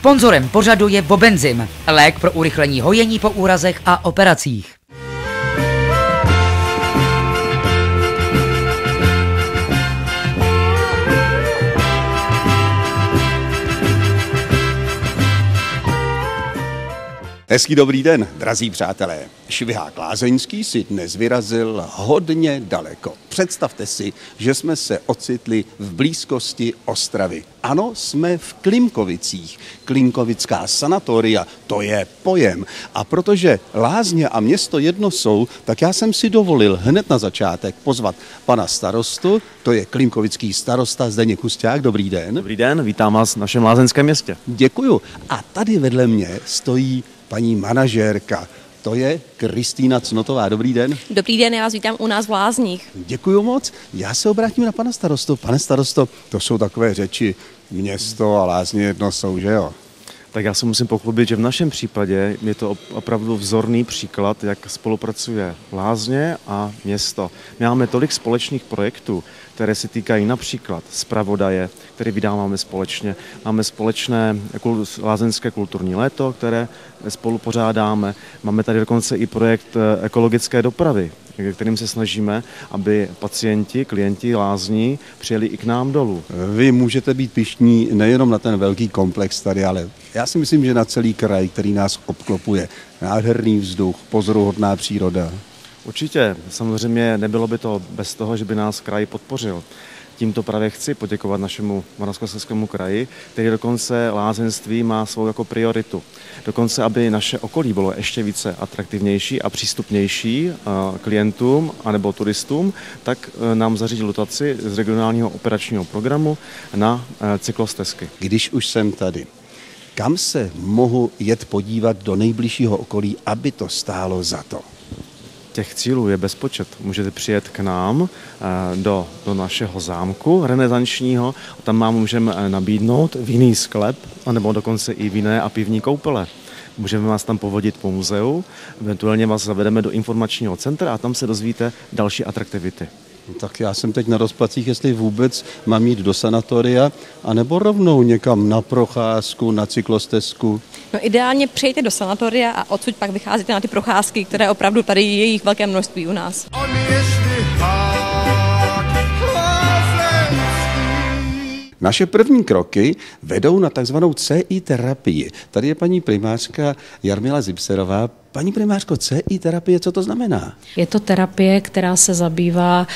Sponzorem pořadu je Bobenzym, lék pro urychlení hojení po úrazech a operacích. Hezký dobrý den, drazí přátelé. Švihák Lázeňský si dnes vyrazil hodně daleko. Představte si, že jsme se ocitli v blízkosti Ostravy. Ano, jsme v Klimkovicích. Klimkovická sanatoria, to je pojem. A protože lázně a město jedno jsou, tak já jsem si dovolil hned na začátek pozvat pana starostu, to je klimkovický starosta Zdeněk Husťák. Dobrý den. Dobrý den, vítám vás v našem lázeňském městě. Děkuju. A tady vedle mě stojí paní manažérka, to je Kristýna Cnotová. Dobrý den. Dobrý den, já vás vítám u nás v Lázních. Děkuju moc. Já se obrátím na pana starostu. Pane starosto, to jsou takové řeči, město a lázně jedno jsou, že jo? Tak já se musím pochlubit, že v našem případě je to opravdu vzorný příklad, jak spolupracuje lázně a město. My máme tolik společných projektů, které se týkají například zpravodaje, který vydáváme společně. Máme společné lázeňské kulturní léto, které spolu pořádáme. Máme tady dokonce i projekt ekologické dopravy, kterým se snažíme, aby pacienti, klienti lázní přijeli i k nám dolů. Vy můžete být pyšní nejenom na ten velký komplex tady, ale já si myslím, že na celý kraj, který nás obklopuje. Nádherný vzduch, pozoruhodná příroda. Určitě, samozřejmě nebylo by to bez toho, že by nás kraj podpořil. Tímto právě chci poděkovat našemu Moravskoslezskému kraji, který dokonce lázeňství má svou jako prioritu. Dokonce, aby naše okolí bylo ještě více atraktivnější a přístupnější klientům anebo turistům, tak nám zařídil dotaci z regionálního operačního programu na cyklostezky. Když už jsem tady, kam se mohu jet podívat do nejbližšího okolí, aby to stálo za to? Těch cílů je bezpočet. Můžete přijet k nám do našeho zámku renesančního, tam vám můžeme nabídnout vinný sklep, anebo dokonce i vinné a pivní koupele. Můžeme vás tam povodit po muzeu, eventuálně vás zavedeme do informačního centra a tam se dozvíte další atraktivity. Tak já jsem teď na rozpacích, jestli vůbec mám jít do sanatoria, anebo rovnou někam na procházku, na cyklostezku. No ideálně přejďte do sanatoria a odsud pak vycházíte na ty procházky, které opravdu tady je jich velké množství u nás. Naše první kroky vedou na takzvanou CI terapii. Tady je paní primářka Jarmila Zipserová. Paní primářko, CI terapie, co to znamená? Je to terapie, která se zabývá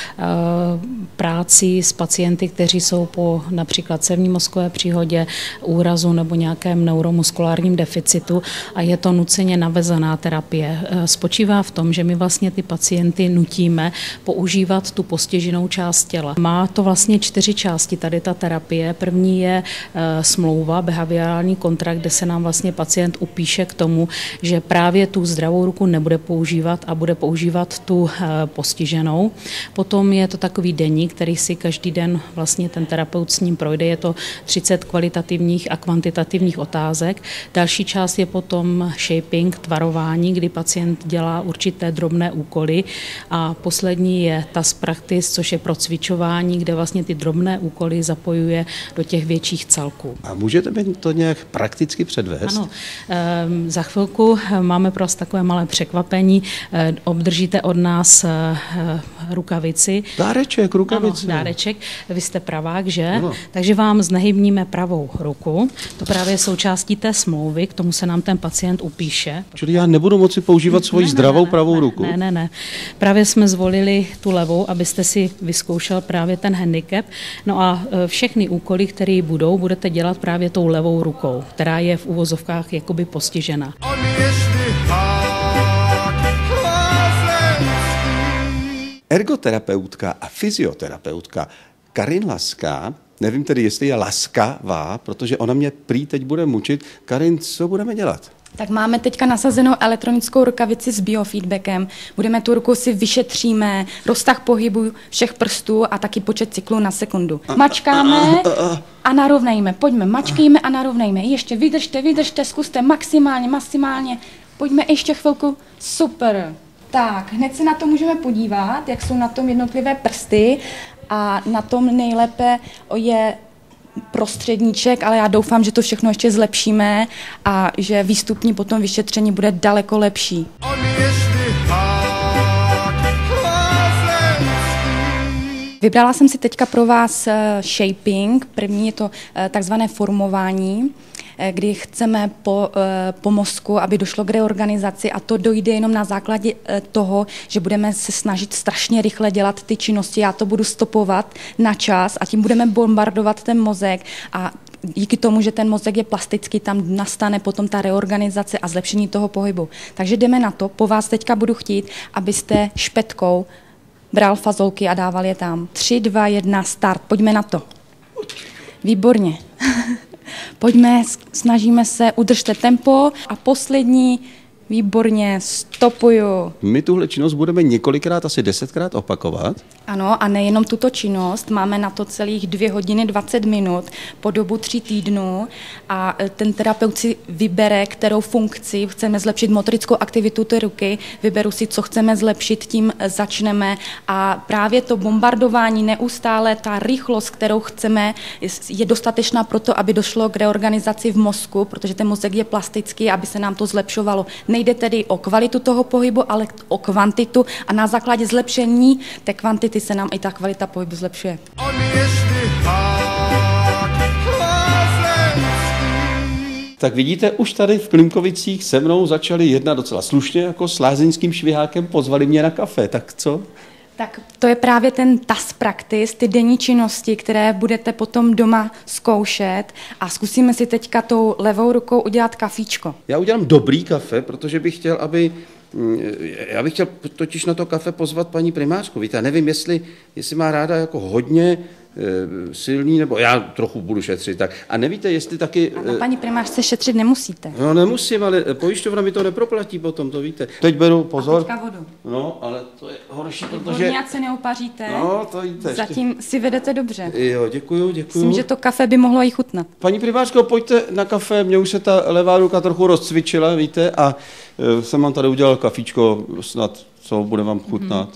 práci s pacienty, kteří jsou po například cévní mozkové příhodě, úrazu nebo nějakém neuromuskulárním deficitu a je to nuceně navezená terapie. Spočívá v tom, že my vlastně ty pacienty nutíme používat tu postiženou část těla. Má to vlastně 4 části tady ta terapie. První je smlouva, behaviorální kontrakt, kde se nám vlastně pacient upíše k tomu, že právě tu zdravou ruku nebude používat a bude používat tu postiženou. Potom je to takový deník, který si každý den vlastně ten terapeut s ním projde. Je to 30 kvalitativních a kvantitativních otázek. Další část je potom shaping, tvarování, kdy pacient dělá určité drobné úkoly. A poslední je task practice, což je procvičování, kde vlastně ty drobné úkoly zapojuje do těch větších celků. A můžete mi to nějak prakticky předvést? Ano, za chvilku máme pro vás takové malé překvapení. Obdržíte od nás rukavici. Dáreček, rukavici. Ano, dáreček. Vy jste pravák, že? Ano. Takže vám znehybníme pravou ruku. To právě je součástí té smlouvy, k tomu se nám ten pacient upíše. Čili já nebudu moci používat svoji zdravou pravou ruku? Ne. Právě jsme zvolili tu levou, abyste si vyzkoušel právě ten handicap. No a všechny úkoly, které budete dělat právě tou levou rukou, která je v uvozovkách jakoby postižena. Ergoterapeutka a fyzioterapeutka Karin Laská, nevím tedy, jestli je laskavá, protože ona mě prý teď bude mučit. Karin, co budeme dělat? Tak máme teďka nasazenou elektronickou rukavici s biofeedbackem. Budeme tu ruku si vyšetříme, roztah pohybu všech prstů a taky počet cyklů na sekundu. Mačkáme a narovnejme. Pojďme, mačkejme a narovnejme. Ještě vydržte, zkuste maximálně. Pojďme ještě chvilku. Super. Tak, hned se na to můžeme podívat, jak jsou na tom jednotlivé prsty a na tom nejlépe je prostředníček, ale já doufám, že to všechno ještě zlepšíme a že výstupní potom vyšetření bude daleko lepší. Vybrala jsem si teďka pro vás shaping. První je to takzvané formování, kdy chceme po mozku, aby došlo k reorganizaci, a to dojde jenom na základě toho, že budeme se snažit strašně rychle dělat ty činnosti. Já to budu stopovat na čas a tím budeme bombardovat ten mozek a díky tomu, že ten mozek je plastický, tam nastane potom ta reorganizace a zlepšení toho pohybu. Takže jdeme na to. Po vás teďka budu chtít, abyste špetkou bral fazolky a dával je tam. 3, 2, 1, start. Pojďme na to. Výborně. Pojďme, snažíme se, udržte tempo a poslední, výborně, stopuju. My tuhle činnost budeme několikrát, asi 10krát opakovat. Ano, a nejenom tuto činnost, máme na to celých 2 hodiny 20 minut po dobu 3 týdnů a ten terapeut si vybere, kterou funkci chceme zlepšit, motorickou aktivitu té ruky, vyberu si, co chceme zlepšit, tím začneme a právě to bombardování neustále, ta rychlost, kterou chceme, je dostatečná pro to, aby došlo k reorganizaci v mozku, protože ten mozek je plastický, aby se nám to zlepšovalo. Nejde tedy o kvalitu toho pohybu, ale o kvantitu a na základě zlepšení té kvantity se nám i ta kvalita pohybu zlepšuje. Tak vidíte, už tady v Klimkovicích se mnou začali jednat docela slušně, jako s lázeňským švihákem, pozvali mě na kafe, tak co? Tak to je právě ten task practice, ty denní činnosti, které budete potom doma zkoušet a zkusíme si teďka tou levou rukou udělat kafíčko. Já udělám dobrý kafe, protože bych chtěl, já bych chtěl totiž na to kafe pozvat paní primářku. Víte, já nevím, jestli má ráda jako hodně silný, nebo já trochu budu šetřit. Tak. A nevíte, jestli taky... A na paní primářce šetřit nemusíte. No nemusím, ale pojišťovna mi to neproplatí potom, to víte. Teď beru pozor. A teďka vodu. No, ale to je horší, protože... Nějak se neupaříte. No, to víte. Zatím si vedete dobře. Jo, děkuju. Myslím, že to kafe by mohlo i chutnat. Paní primářko, pojďte na kafe, mě už se ta levá ruka trochu rozcvičila, víte, a jsem vám tady udělal kafíčko, snad co bude vám chutnat.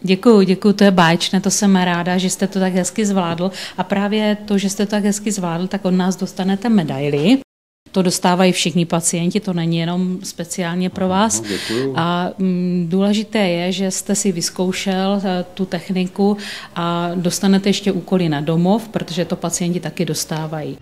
Děkuju, to je báječné, to jsem ráda, že jste to tak hezky zvládl a právě to, že jste to tak hezky zvládl, tak od nás dostanete medaili. To dostávají všichni pacienti, to není jenom speciálně pro vás. A důležité je, že jste si vyzkoušel tu techniku a dostanete ještě úkoly na domov, protože to pacienti taky dostávají.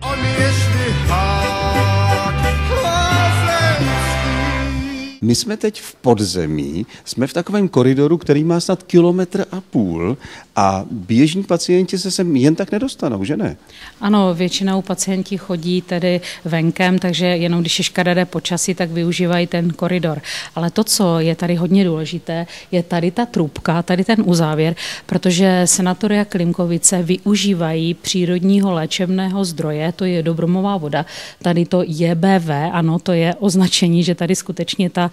My jsme teď v podzemí, jsme v takovém koridoru, který má snad 1,5 kilometru a běžní pacienti se sem jen tak nedostanou, že ne? Ano, většinou pacienti chodí tedy venkem, takže jenom když je škaredé počasí, tak využívají ten koridor. Ale to, co je tady hodně důležité, je tady ta trubka, tady ten uzávěr, protože Sanatoria Klimkovice využívají přírodního léčebného zdroje, to je dobromová voda, tady to JBV, ano, to je označení, že tady skutečně ta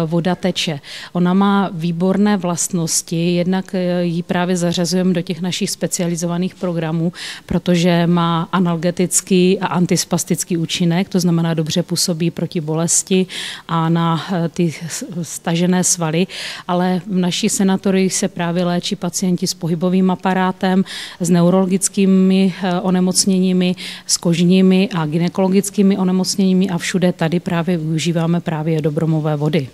voda teče. Ona má výborné vlastnosti, jednak ji právě zařazujeme do těch našich specializovaných programů, protože má analgetický a antispastický účinek, to znamená dobře působí proti bolesti a na ty stažené svaly, ale v naší sanatorii se právě léčí pacienti s pohybovým aparátem, s neurologickými onemocněními, s kožními a gynekologickými onemocněními a všude tady právě využíváme právě dobromové vody.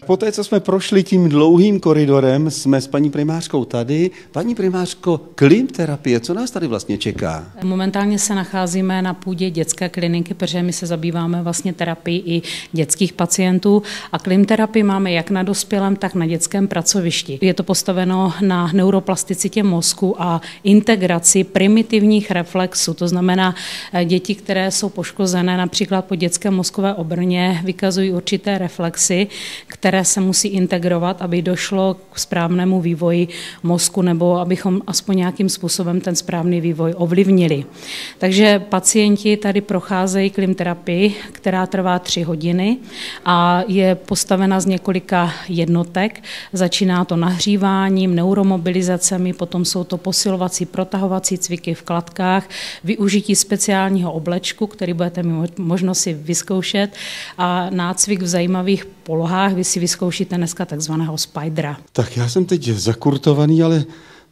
Poté, co jsme prošli tím dlouhým koridorem, jsme s paní primářkou tady. Paní primářko, klimterapie, co nás tady vlastně čeká? Momentálně se nacházíme na půdě dětské kliniky, protože my se zabýváme vlastně terapii i dětských pacientů a klimterapii máme jak na dospělém, tak na dětském pracovišti. Je to postaveno na neuroplasticitě mozku a integraci primitivních reflexů, to znamená děti, které jsou poškozené například po dětské mozkové obrně, vykazují určité reflexy, které se musí integrovat, aby došlo k správnému vývoji mozku nebo abychom aspoň nějakým způsobem ten správný vývoj ovlivnili. Takže pacienti tady procházejí klimterapii, která trvá 3 hodiny a je postavena z několika jednotek. Začíná to nahříváním, neuromobilizacemi, potom jsou to posilovací, protahovací cviky v kladkách, využití speciálního oblečku, který budete mít možnost si vyzkoušet a nácvik v zajímavých polohách. Vy si vyzkoušíte dneska takzvaného spidera. Tak já jsem teď zakurtovaný, ale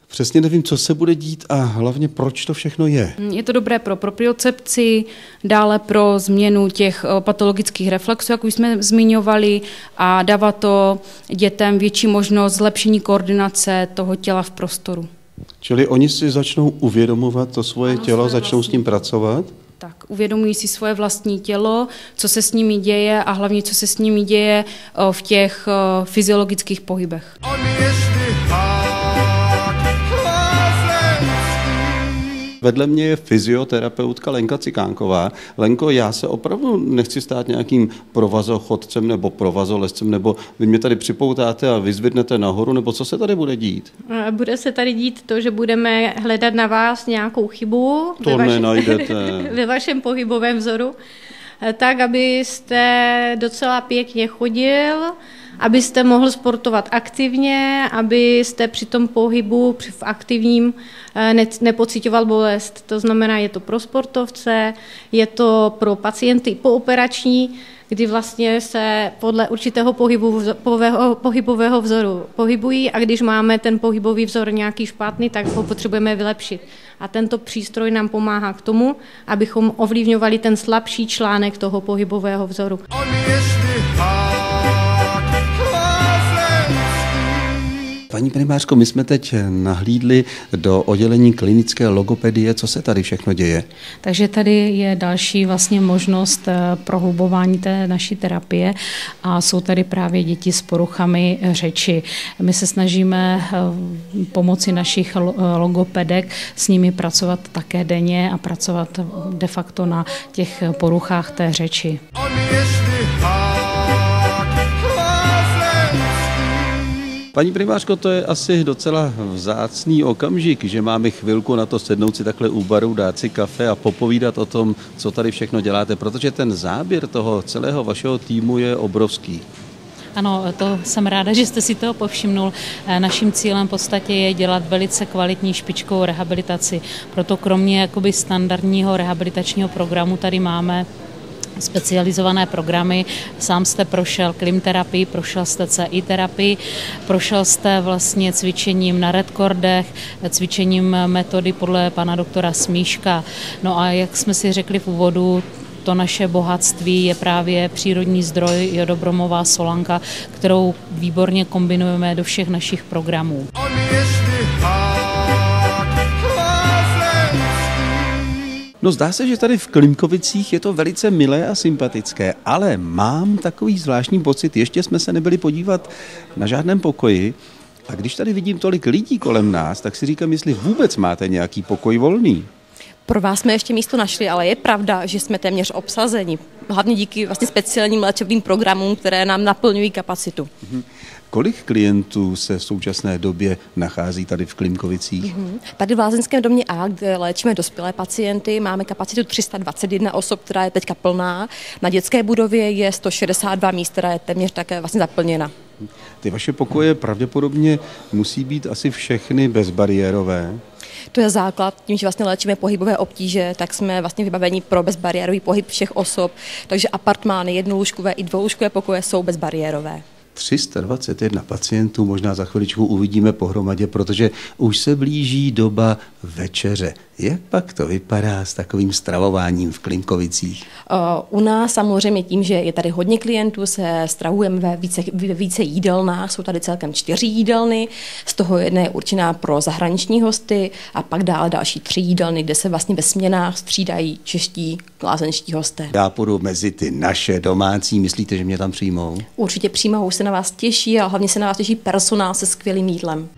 přesně nevím, co se bude dít a hlavně proč to všechno je. Je to dobré pro propriocepci, dále pro změnu těch patologických reflexů, jak už jsme zmiňovali, a dává to dětem větší možnost zlepšení koordinace toho těla v prostoru. Čili oni si začnou uvědomovat to svoje tělo, začnou s ním pracovat? Tak, uvědomují si svoje vlastní tělo, co se s nimi děje a hlavně, co se s nimi děje v těch fyziologických pohybech. Vedle mě je fyzioterapeutka Lenka Cikánková. Lenko, já se opravdu nechci stát nějakým provazochodcem nebo provazolezcem, nebo vy mě tady připoutáte a vyzvednete nahoru, nebo co se tady bude dít? Bude se tady dít to, že budeme hledat na vás nějakou chybu Nenajdete. ve vašem pohybovém vzoru, tak, abyste docela pěkně chodil, abyste mohl sportovat aktivně, abyste při tom pohybu v aktivním nepociťoval bolest. To znamená, je to pro sportovce, je to pro pacienty pooperační, kdy vlastně se podle určitého pohybového vzoru pohybují a když máme ten pohybový vzor nějaký špatný, tak ho potřebujeme vylepšit. A tento přístroj nám pomáhá k tomu, abychom ovlivňovali ten slabší článek toho pohybového vzoru. Paní primářko, my jsme teď nahlídli do oddělení klinické logopedie. Co se tady všechno děje? Takže tady je další vlastně možnost prohlubování té naší terapie a jsou tady právě děti s poruchami řeči. My se snažíme pomocí našich logopedek s nimi pracovat také denně a pracovat de facto na těch poruchách té řeči. Paní primářko, to je asi docela vzácný okamžik, že máme chvilku na to sednout si takhle u baru, dát si kafe a popovídat o tom, co tady všechno děláte, protože ten záběr toho celého vašeho týmu je obrovský. Ano, to jsem ráda, že jste si toho povšimnul. Naším cílem v podstatě je dělat velice kvalitní špičkovou rehabilitaci. Proto kromě jakoby standardního rehabilitačního programu tady máme specializované programy. Sám jste prošel klimterapii, prošel jste CI terapii, prošel jste vlastně cvičením na redkordech, cvičením metody podle pana doktora Smíška. No a jak jsme si řekli v úvodu, to naše bohatství je právě přírodní zdroj jodobromová solanka, kterou výborně kombinujeme do všech našich programů. No zdá se, že tady v Klimkovicích je to velice milé a sympatické, ale mám takový zvláštní pocit, ještě jsme se nebyli podívat na žádném pokoji a když tady vidím tolik lidí kolem nás, tak si říkám, jestli vůbec máte nějaký pokoj volný. Pro vás jsme ještě místo našli, ale je pravda, že jsme téměř obsazeni. Hlavně díky vlastně speciálním léčebným programům, které nám naplňují kapacitu. Kolik klientů se v současné době nachází tady v Klimkovicích? Tady v lázeňském domě A, kde léčíme dospělé pacienty, máme kapacitu 321 osob, která je teďka plná. Na dětské budově je 162 míst, která je téměř také vlastně zaplněna. Ty vaše pokoje pravděpodobně musí být asi všechny bezbariérové. To je základ, tím, že vlastně léčíme pohybové obtíže, tak jsme vlastně vybaveni pro bezbariérový pohyb všech osob, takže apartmány, jednolůžkové i dvoulůžkové pokoje jsou bezbariérové. 321 pacientů, možná za chviličku uvidíme pohromadě, protože už se blíží doba večeře. Jak pak to vypadá s takovým stravováním v Klimkovicích? U nás samozřejmě tím, že je tady hodně klientů, se stravujeme ve více jídelnách, jsou tady celkem 4 jídelny, z toho jedna je určená pro zahraniční hosty a pak dále další 3 jídelny, kde se vlastně ve směnách střídají čeští lázeňští hosté. Já půjdu mezi ty naše domácí, myslíte, že mě tam přijmou? Určitě přijmou, se na vás těší a hlavně se na vás těší personál se skvělým jídlem.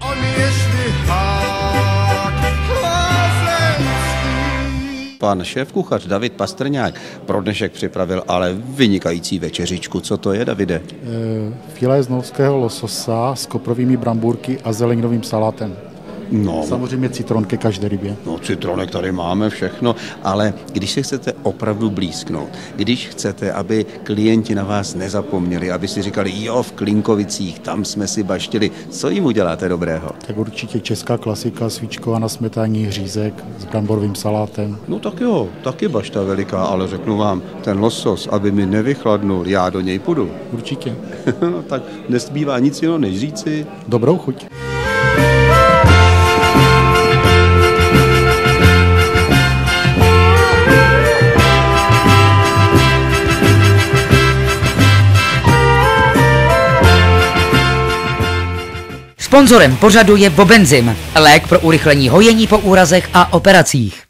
Pan šéfkuchař David Pastrňák pro dnešek připravil ale vynikající večeřičku. Co to je, Davide? Filé z novského lososa s koprovými brambůrky a zeleninovým salátem. No. Samozřejmě citron ke každé rybě. No, citronek tady máme všechno, ale když se chcete opravdu blízknout, když chcete, aby klienti na vás nezapomněli, aby si říkali, jo, v Klinkovicích, tam jsme si baštili, co jim uděláte dobrého? Tak určitě česká klasika, svíčková na smetání hřízek s bramborovým salátem. No tak jo, taky bašta veliká, ale řeknu vám, ten losos, aby mi nevychladnul, já do něj půjdu. Určitě. Tak nezbývá nic jiného, než říci. Dobrou chuť. Sponzorem pořadu je Bobenzym, lék pro urychlení hojení po úrazech a operacích.